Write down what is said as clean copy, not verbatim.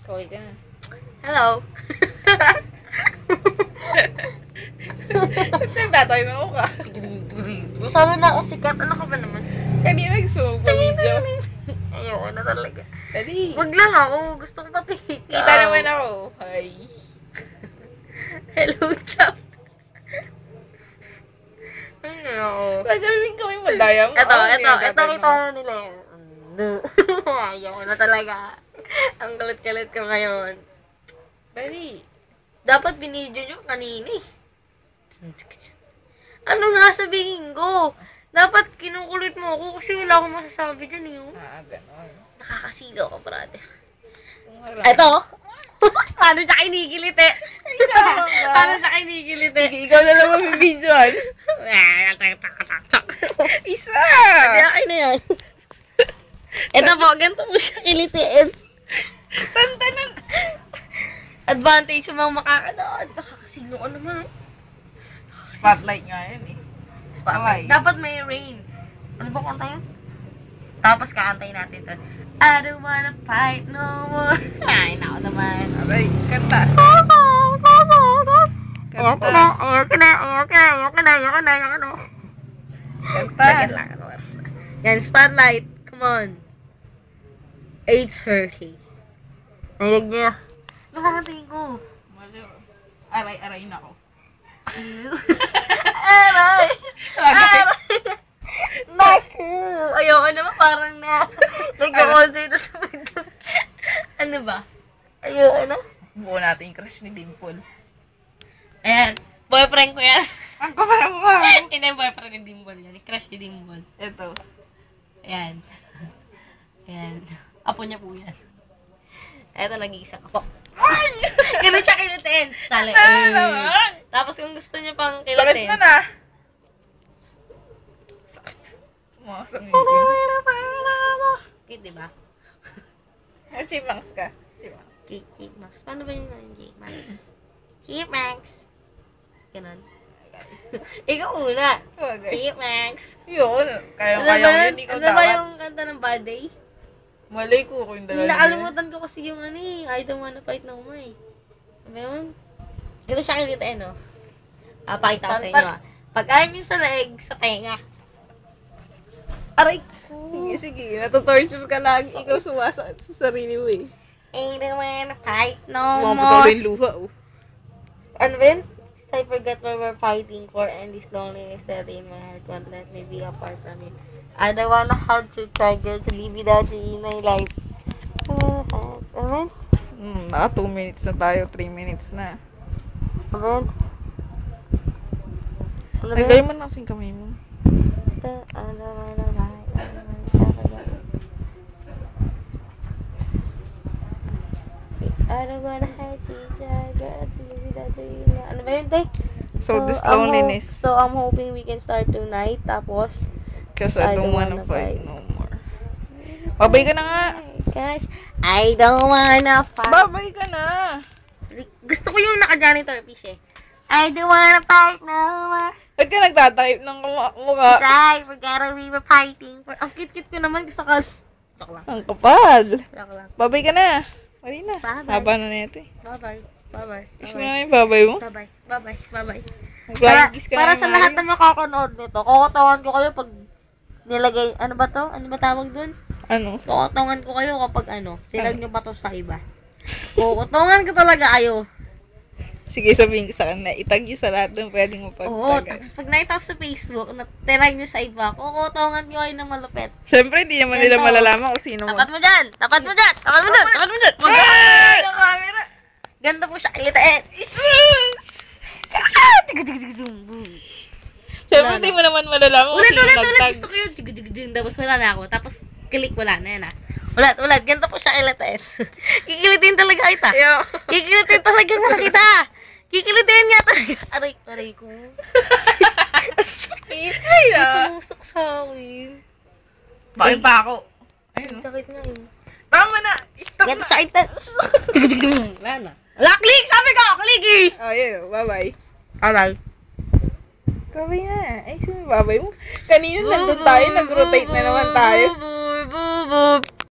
Okay ka na. Hello. Nagtatay na ako ka. Sabi na ako sikat. Ano ka ba naman? Kanina gusto mo pa video. Ayoko na talaga. Dali. Wag lang ako. Gusto ko pati ikaw. Kita naman ako. Hi. Hello, Chap. Ayoko. Nagaling kami madaya mo. Ito kita nila yan. Ayoko na talaga. Ang kalit-kalit ko ngayon. Dali. Dapat binidyo nyo kanina eh. Ano nga sabihin ko? Dapat kinukulit mo ako kasi wala akong masasabi dyan eh. Ganon. Nakakasilaw ka, brother. Ito. Ito? Paano siya kinikilit eh? Paano siya kinikilit eh? Ikaw na lang mabibidyoan. Isa! Hindi akin na yan. Ito po, ganito mo siya kilitiin. Tantanan! Advantage sa mga makakanood. Nakakasilo ka naman. Spotlight nga yan eh. Spotlight. Dapat may rain. Ano ba kanta yun? Tapos kakantayin natin ito. I don't wanna fight no more. Ay, nako naman. Aray, kanta. Ayoko na. Kanta. Lagyan lang, ano oras na. Yan, spotlight. Come on. Age 30. Nayag niya. Nakakantayin ko. Aray na ako. Aray! Aray! Naku! Ayoko naman parang nag-concert na sa video. Ano ba? Ayoko na. Buo natin yung crush ni Dimple. Ayan. Boyfriend ko yan. Ang kapal mo ka! Hindi yung boyfriend ni Dimple yan. Crush ni Dimple. Ito. Ayan. Ayan. Apo niya po yan. Eto, nag-iisang apo. Ganun siya kilutin. Sali. Tapos kung gusto niya pang kilutin. Sakit na na. Sakit. Umakasang yun. Cute, diba? Chipmunks ka. Chipmax. Paano ba yung Chipmax? Chipmax. Ganon. Ikaw una. Chipmax. Yun. Kaya Ano yun. Ikaw ba dapat. yung kanta ng Bad Day? Malay ko yung dalawa. Nakalimutan ko kasi yung ano eh. I don't wanna fight no more eh. Sabi yun? Ganun siya kilitain, no? Papakita ko sa inyo ah. Pag ayaw nyo sa leeg, sa tenga. Aray ko. Sige. Natutorture ka lang. Ikaw sumasakit sa sarili mo eh. I don't wanna fight no Mamaputa more. yung luha oh. Ano ba yun? I forgot what we're fighting for and this loneliness that in my heart won't let me be apart from it. I don't wanna have to try girl to live without you in my life. Amen? Naka 2 minutes na tayo. 3 minutes na. Amen? Ano ba Nagay yun? mo na kasing kamay mo. I don't wanna have to try girl to live without you in my life. Ano ba yun, Tay? So this loneliness. So, I'm hoping we can start tonight. Tapos, Cause I don't wanna fight no more. Babay ka na nga. gosh, I don't wanna fight. Babay ka na. Gusto ko yung naka-janitor fish eh. I don't wanna fight no more. Ba't ka nagtatype ng mukha? Besides, we were fighting for... Ang cute-cute ko naman. Gusto ka... Joke lang. Ang kapal. Joke lang. Babay ka na. Mali na. Bye-bye. Haba na neto eh. Bye-bye. Bye-bye. Wish mo na yung babay mo. Bye-bye. Bye-bye. Bye-bye. Mag-flying kiss ka Para na sa lahat na makakanood nito, kukutawan ko kayo pag nilagay... Ano ba to? Ano ba tawag dun? Ano? Kukutawan ko kayo kapag tinag nyo pa to sa iba. Kukutawan ko talaga kayo. Sige, sabihin ko sa kanila. Itag nyo sa lahat ng pwedeng Oo, mapagtagal. tapos pag nakita ko sa Facebook, tinag nyo sa iba, kukutongan nyo kayo ng malupit. Siyempre, hindi naman nila Ganito. malalaman kung sino mo. Tapat mo dyan! Tapat mo dyan! Tapat mo dyan! Tapat mo dyan! Ah! Ang camera! Ganda po siya kilitain. Siyempre, hindi mo naman malalaman kung sino Ulit! nagtag. Gusto ko yun. Tapos wala na ako. Tapos click wala na yan ah. Ulit. Ganito po siya kilitain. Kikilitin talaga kita. Kikilitin talaga nga kita. Kikilitin nga talaga. Aray ko. Sakit. Ay, Tumusok sa akin. Bakit pa ako? Ayun. Sakit nga yun. Tama na. Stop Ganito na. siya kilitain. Wala na. Wala, click! Sabi ko! Click eh! Oh, yun. Bye-bye. Alright. Babay na. Ay, sino babay mo? Kanina nandun tayo. Nag-rotate na naman tayo. Boo.